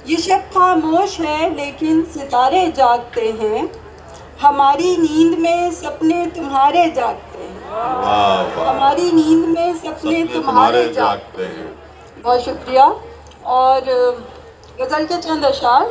ये शब खामोश है लेकिन सितारे जागते हैं, हमारी नींद में सपने तुम्हारे जागते हैं। वाह वाह, हमारी नींद में सपने तुम्हारे जागते हैं। बहुत शुक्रिया। और गज़ल के चंद अशार।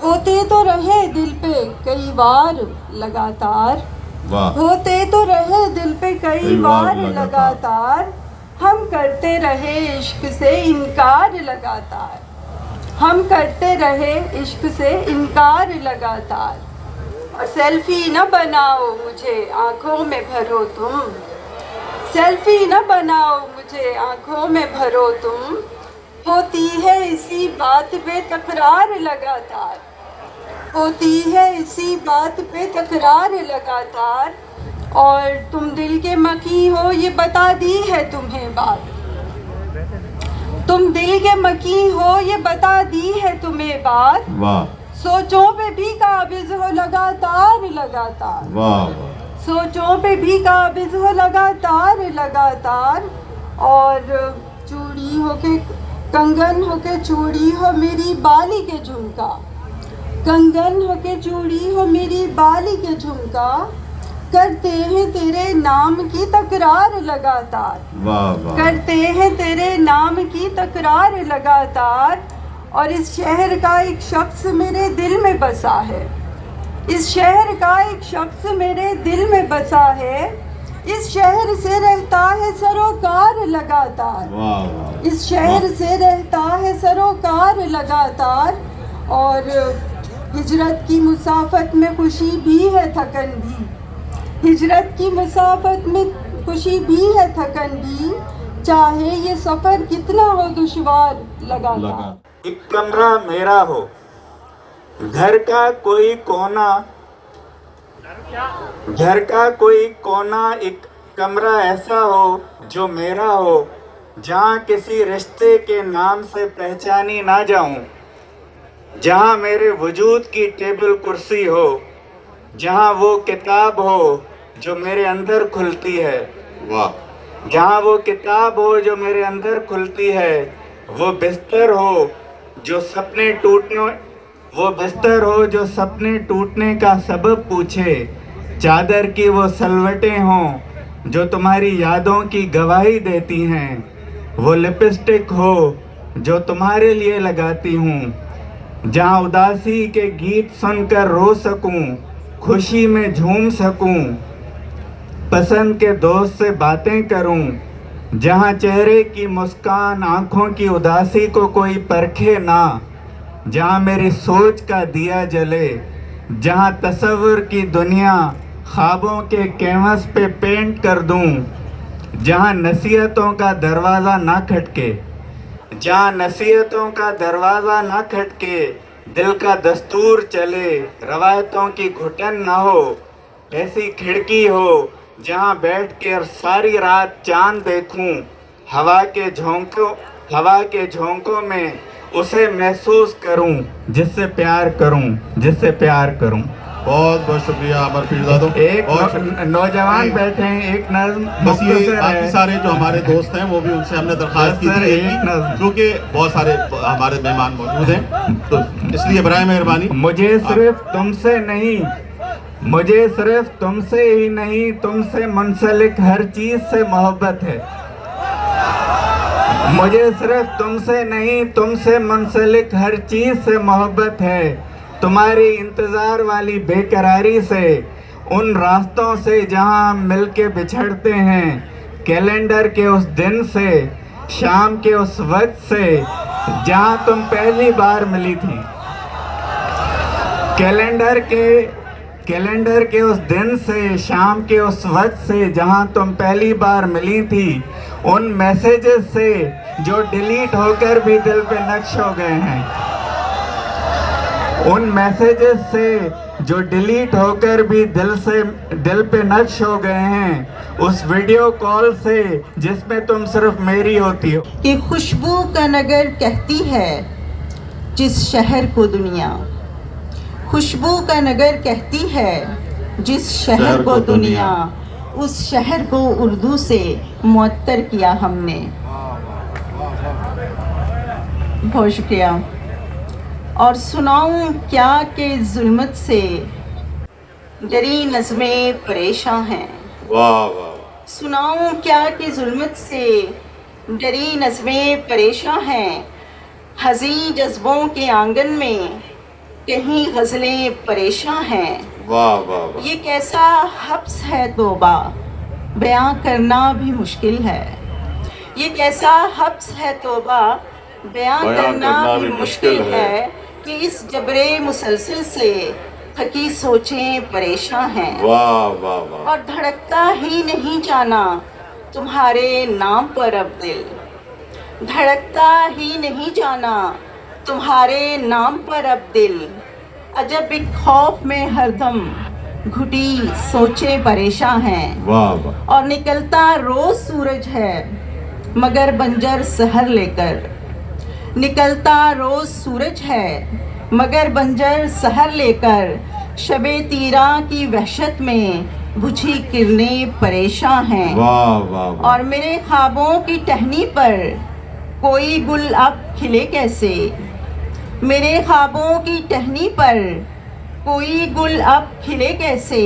होते तो रहे दिल पे कई बार लगातार, वाह, होते तो रहे दिल पे कई बार लगातार, हम करते रहे इश्क से इनकार लगातार, हम करते रहे इश्क से इनकार लगातार। और सेल्फी न बनाओ मुझे आँखों में भरो तुम, सेल्फी न बनाओ मुझे आँखों में भरो तुम, होती है इसी बात पे तकरार लगातार, होती है इसी बात पे तकरार लगातार। और तुम दिल के मकी हो ये बता दी है तुम्हें बात, तुम दिल के मकी हो ये बता दी है तुम्हें बात, वाह, सोचों पे भी काबिज हो लगातार लगातार, वाह वाह, सोचों पे भी काबिज हो लगातार लगातार। और चूड़ी हो के कंगन हो के चूड़ी हो मेरी बाली के झुमका, कंगन हो के चूड़ी हो मेरी बाली के झुमका, करते हैं तेरे नाम की तकरार लगातार, वाह वाह, करते हैं तेरे नाम की तकरार लगातार। और इस शहर का एक शख्स मेरे दिल में बसा है, इस शहर का एक शख्स मेरे दिल में बसा है, इस शहर से रहता है सरोकार लगातार, वाह वाह, इस शहर से रहता है सरोकार लगातार। और हिजरत की मुसाफत में खुशी भी है थकन भी, हिजरत की मुसाफत में खुशी भी है थकन भी, चाहे ये सफ़र कितना हो दुश्वार लगातार। एक कमरा मेरा हो, घर का कोई कोना, घर का कोई कोना, एक कमरा ऐसा हो जो मेरा हो, जहाँ किसी रिश्ते के नाम से पहचानी ना जाऊं, जहाँ मेरे वजूद की टेबल कुर्सी हो, जहाँ वो किताब हो जो मेरे अंदर खुलती है, वाह, जहाँ वो किताब हो जो मेरे अंदर खुलती है, वो बिस्तर हो जो सपने टूटने, वो बिस्तर हो जो सपने टूटने का सबब पूछे, चादर की वो सलवटें हों जो तुम्हारी यादों की गवाही देती हैं, वो लिपस्टिक हो जो तुम्हारे लिए लगाती हूँ, जहाँ उदासी के गीत सुनकर रो सकूं, खुशी में झूम सकूं, पसंद के दोस्त से बातें करूं, जहाँ चेहरे की मुस्कान आँखों की उदासी को कोई परखे ना, जहाँ मेरी सोच का दिया जले, जहाँ तस्वीर की दुनिया ख्वाबों के कैनवस पे पेंट कर दूं, जहाँ नसीहतों का दरवाज़ा ना खटके, जहाँ नसीहतों का दरवाज़ा ना खटके, दिल का दस्तूर चले, रवायतों की घुटन ना हो, ऐसी खिड़की हो जहाँ बैठ कर सारी रात चांद देखूं, हवा के झोंकों में उसे महसूस करूं, जिससे प्यार करूं, जिससे प्यार करूं। बहुत बहुत शुक्रिया अमर पीरजादो। एक नौजवान बैठे हैं, एक नज़्म बस ये बाकी सारे जो हमारे दोस्त हैं वो भी उनसे हमने दरख्वास्त की थी क्योंकि बहुत सारे हमारे मेहमान मौजूद हैं, तो इसलिए बराए मेहरबानी मुझे सिर्फ तुमसे नहीं, मुझे सिर्फ तुमसे ही नहीं, तुमसे मुंसलिक हर चीज से मोहब्बत है, मुझे सिर्फ तुमसे नहीं, तुमसे मुंसलिक हर चीज से मोहब्बत है, तुम्हारी इंतज़ार वाली बेकरारी से, उन रास्तों से जहां हम मिलके बिछड़ते हैं, कैलेंडर के उस दिन से, शाम के उस वक्त से जहां तुम पहली बार मिली थी, कैलेंडर के उस दिन से, शाम के उस वक्त से जहां तुम पहली बार मिली थी, उन मैसेजेस से जो डिलीट होकर भी दिल पे नक्श हो गए हैं, उन मैसेजेस से जो डिलीट होकर भी दिल पे नक्श हो गए हैं, उस वीडियो कॉल से जिसमें तुम सिर्फ मेरी होती हो। कि खुशबू का नगर कहती है जिस शहर को दुनिया, खुशबू का नगर कहती है जिस शहर को दुनिया, उस शहर को उर्दू से मुअत्तर किया हमने। बहुत शुक्रिया। और सुनाऊं क्या कि जुल्मत से डरी नज़में परेशान हैं। वाह वाह सुनाऊं क्या कि जुल्मत से डरी नज़में परेशान हैं। हज़ी जज्बों के आंगन में कहीं गज़लें परेशान हैं। वाह वाह वाह। ये कैसा हब्स है तौबा, बयां करना भी मुश्किल है। ये कैसा हब्स है तौबा, बयां करना भी मुश्किल है कि इस जबरे मुसलसल से थकी सोचें परेशान हैं। वाह वाह वाह। और धड़कता ही नहीं जाना तुम्हारे नाम पर अब दिल, धड़कता ही नहीं जाना तुम्हारे नाम पर अब दिल। अजब एक खौफ में हरदम घुटी सोचे परेशान हैं। वाह वाह। और निकलता रोज सूरज है मगर बंजर सहर लेकर, निकलता रोज सूरज है मगर बंजर सहर लेकर। शबे तीरा की वहशत में बुझी किरणें परेशान हैं। वाह वाह वाह। और मेरे ख्वाबों की टहनी पर कोई गुल अब खिले कैसे, मेरे ख्वाबों की टहनी पर कोई गुल अब खिले कैसे।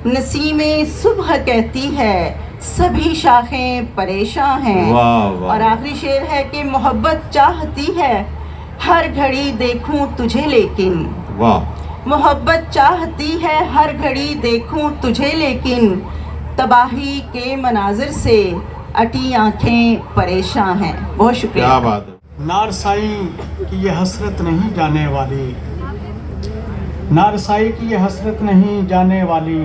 नसीमें सुबह कहती है सभी शाखें परेशान हैं। वाह वाह। और आखिरी शेर है कि मोहब्बत चाहती है हर घड़ी देखूं तुझे लेकिन, वाह। मोहब्बत चाहती है हर घड़ी देखूं तुझे लेकिन। तबाही के मनाजिर से अटी आंखें परेशान हैं। बहुत शुक्रिया। क्या बात है। नारसाई की ये हसरत नहीं जाने वाली, नारसाई की ये हसरत नहीं जाने वाली।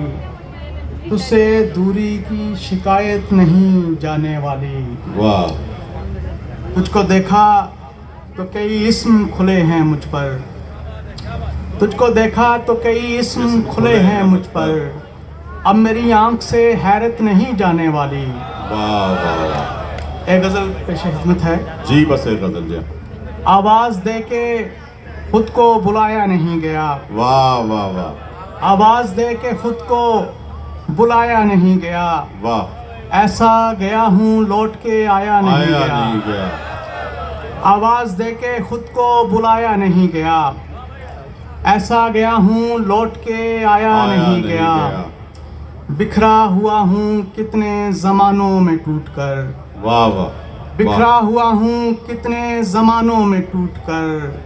तुझसे दूरी की शिकायत नहीं जाने वाली। वाह। तुझको देखा तो कई इस्म खुले हैं मुझ पर, तुझको देखा तो कई इस्म खुले हैं मुझ पर। अब मेरी आंख से हैरत नहीं जाने वाली। वाह वाह वाह। एक गज़ल पेश खिदमत है। जी बस एक गजल जी। आवाज़ दे के खुद को बुलाया नहीं गया, वाह वाह वाह। आवाज़ दे के खुद को बुलाया नहीं गया। वाह। ऐसा गया हूँ लौट के आया नहीं आया गया। नहीं गया। आवाज़ दे के खुद को बुलाया नहीं गया। ऐसा गया हूँ लौट के आया नहीं गया। बिखरा हुआ हूँ कितने ज़मानों में टूट कर, वाह वाह। बिखरा हुआ हूँ कितने ज़मानों में टूट कर।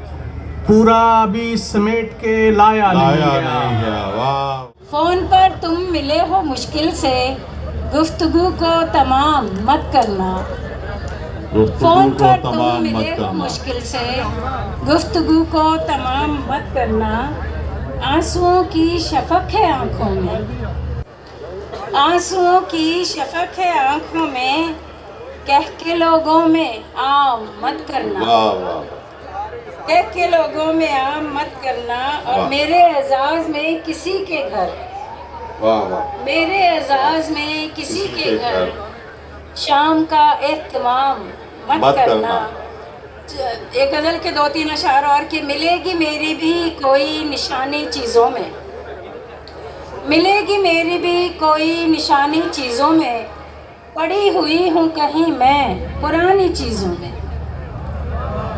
पूरा भी समेट के लाया नहीं गया। वाह। फोन पर तुम मिले हो मुश्किल से, गुफ्तगू को तमाम मत करना। फोन पर तुम मिले हो मुश्किल से, गुफ्तगू को तमाम मत करना। आंसुओं की शफक है आंखों में, आंसुओं की शफक है आंखों में। कह के लोगों में आम मत करना, वाह वाह। कह के लोगों में आम मत करना। और वाह। मेरे एजाज में किसी के घर, वाह वाह। मेरे एजाज में किसी के घर शाम का एहतमाम मत करना। एक गज़ल के 2-3 अशार और कि मिलेगी मेरी भी कोई निशानी चीज़ों में, मिलेगी मेरी भी कोई निशानी चीज़ों में। पड़ी हुई हूँ कहीं मैं पुरानी चीज़ों में,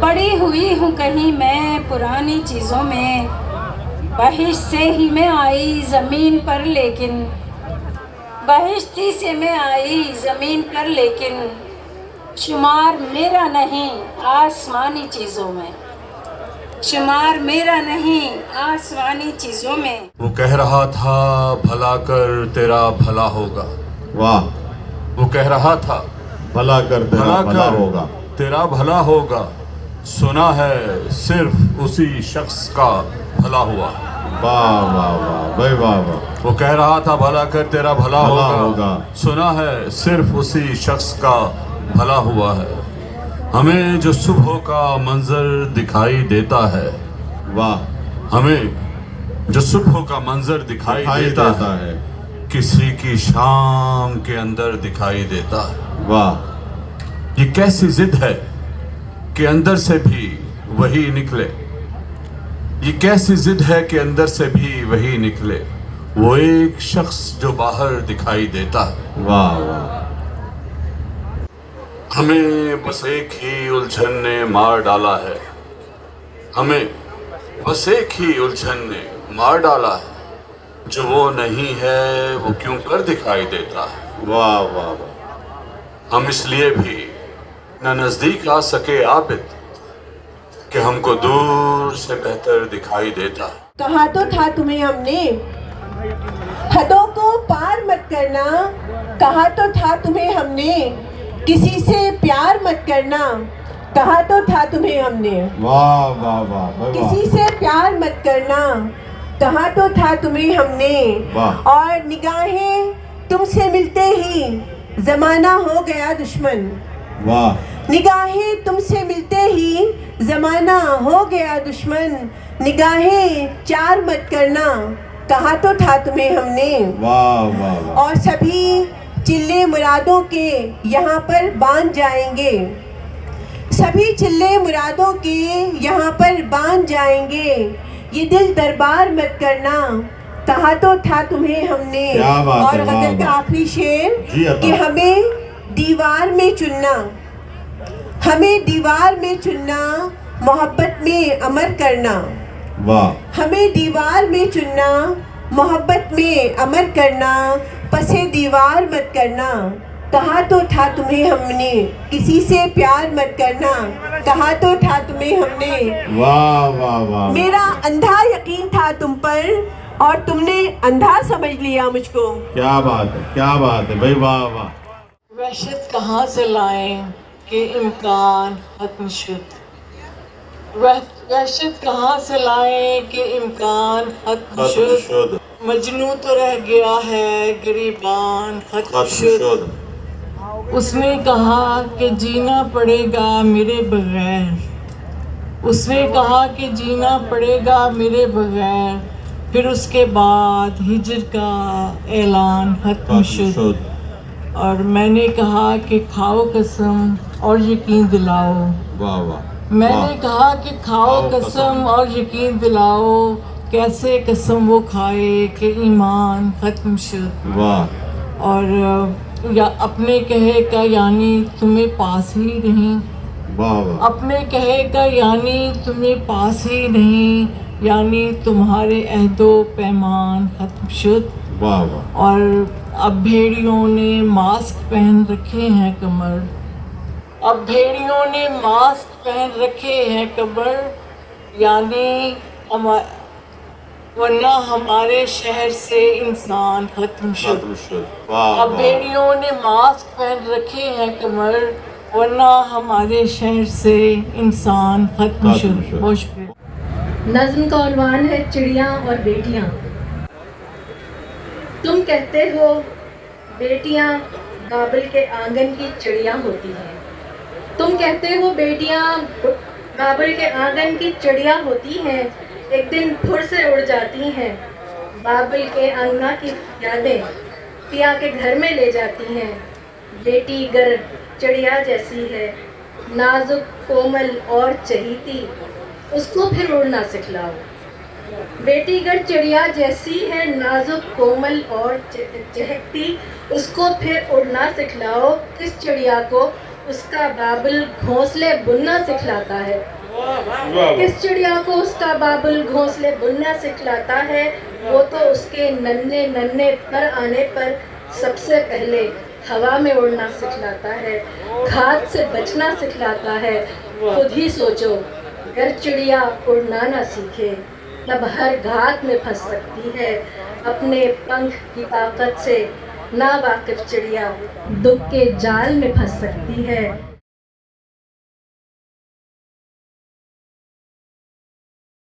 पड़ी हुई हूँ कहीं मैं पुरानी चीज़ों में। बहिश्त से ही मैं आई ज़मीन पर लेकिन, बहिश्ती से मैं आई ज़मीन पर लेकिन। शुमार मेरा नहीं आसमानी चीज़ों में, शुमार मेरा नहीं आसमानी चीज़ों में। वो कह रहा था भला कर तेरा भला होगा, वाह। वो कह रहा था भला कर तेरा भला होगा, तेरा भला होगा। सुना है सिर्फ उसी शख्स का भला हुआ। वाह वाह वाह भाई वाह वाह। वो कह रहा था भला कर तेरा भला भला होगा, होगा। सुना है सिर्फ उसी शख्स का भला हुआ है। हमें जो सुबह का मंजर दिखाई देता है, वाह। हमें जो सुबह का मंजर दिखाई देता है, किसी की शाम के अंदर दिखाई देता है। वाह। ये कैसी जिद है कि अंदर से भी वही निकले, ये कैसी जिद है कि अंदर से भी वही निकले। वो एक शख्स जो बाहर दिखाई देता है। वाह वाह। हमें बस एक ही उलझन ने मार डाला है, हमें बस एक ही उलझन ने मार डाला है, जो वो नहीं है वो क्यों कर दिखाई देता है। वाह वाह वाह। हम इसलिए भी न नजदीक आ सके आबिद कि हमको दूर से बेहतर दिखाई देता है। कहा तो था तुम्हें हमने हदों को पार मत करना, कहा तो था तुम्हें हमने किसी से प्यार मत करना, कहा तो था तुम्हें हमने वाह वाह वाह। किसी से प्यार मत करना, कहा तो था तुम्हें हमने। वाह। और निगाहें तुमसे मिलते ही जमाना हो गया दुश्मन, वाह। निगाहें तुमसे मिलते ही जमाना हो गया दुश्मन, निगाहें चार मत करना, कहा तो था तुम्हें हमने। वाह वाह वाह। और सभी चिल्ले मुरादों के यहाँ पर बांध जाएंगे, सभी चिल्ले मुरादों के यहाँ पर बांध जाएंगे, ये दिल दरबार मत करना, कहा तो था तुम्हें हमने। क्या बात और है, वाह, गजल का वाह। आखिरी शेर जी अता। कि हमें दीवार में चुनना, हमें दीवार में चुनना, मोहब्बत में अमर करना, वाह। हमें दीवार में चुनना, मोहब्बत में अमर करना, पसे दीवार मत करना, कहा तो था तुम्हें हमने किसी से प्यार मत करना, कहा तो था तुम्हें हमने। वाह वाह वाह। मेरा अंधा यकीन था तुम पर और तुमने अंधा समझ लिया मुझको। क्या बात है, क्या बात है भाई, वाह वाह। वहशत कहाँ से लाएं कि इम्कान खत्म शुद, वहशत कहाँ से लाएं कि इम्कान खत्म शुद, मजनू तो रह गया है गिरीबान खत्म शुद। उसने कहा कि जीना पड़ेगा मेरे बगैर, उसने कहा कि जीना पड़ेगा मेरे बगैर, फिर उसके बाद हिजर का ऐलान खत्म शुद। और मैंने कहा कि खाओ कसम और यकीन दिलाओ, वाह वाह। मैंने कहा कि खाओ कसम और यकीन दिलाओ, कैसे कसम वो खाए कि ईमान खत्म शुद। वाह। और या अपने कहे का यानी तुम्हें पास ही नहीं, वाह वाह। अपने कहे का यानी तुम्हें पास ही नहीं, यानी तुम्हारे अहदो पैमान खत्म शुद। वाह वाह। और अब भेड़ियों ने मास्क पहन रखे हैं कमर, अब भेड़ियों ने मास्क पहन रखे हैं कमर, यानी वरना हमारे शहर से इंसान खत्म शुद। अब भेड़ियों ने मास्क पहन रखे हैं कमर, वरना हमारे शहर से इंसान खत्म शुद। बहुत शुक्रिया। नज़्म का उन्वान है चिड़िया और बेटियाँ। तुम कहते हो बेटियाँ बाबल के आंगन की चिड़िया होती हैं, तुम कहते हो बेटियाँ बाबल के आंगन की चिड़िया होती हैं, एक दिन फुर से उड़ जाती हैं, बाबल के अंगना की यादें पिया के घर में ले जाती हैं। बेटी गर चिड़िया जैसी है, नाजुक कोमल और चहीती, उसको फिर उड़ना सिखलाओ। बेटी गर चिड़िया जैसी है, नाजुक कोमल और चहकती, उसको फिर उड़ना सिखलाओ। किस चिड़िया को उसका बाबल घोंसले बुनना सिखलाता है, किस चिड़िया को उसका बाबल घोंसले बुनना सिखलाता है, वो तो उसके नन्हे नन्हे पर आने पर सबसे पहले हवा में उड़ना सिखलाता है, घात से बचना सिखलाता है। खुद ही सोचो, अगर चिड़िया उड़ना ना सीखे तब हर घात में फंस सकती है। अपने पंख की ताकत से नावाकिफ चिड़िया दुख के जाल में फंस सकती है।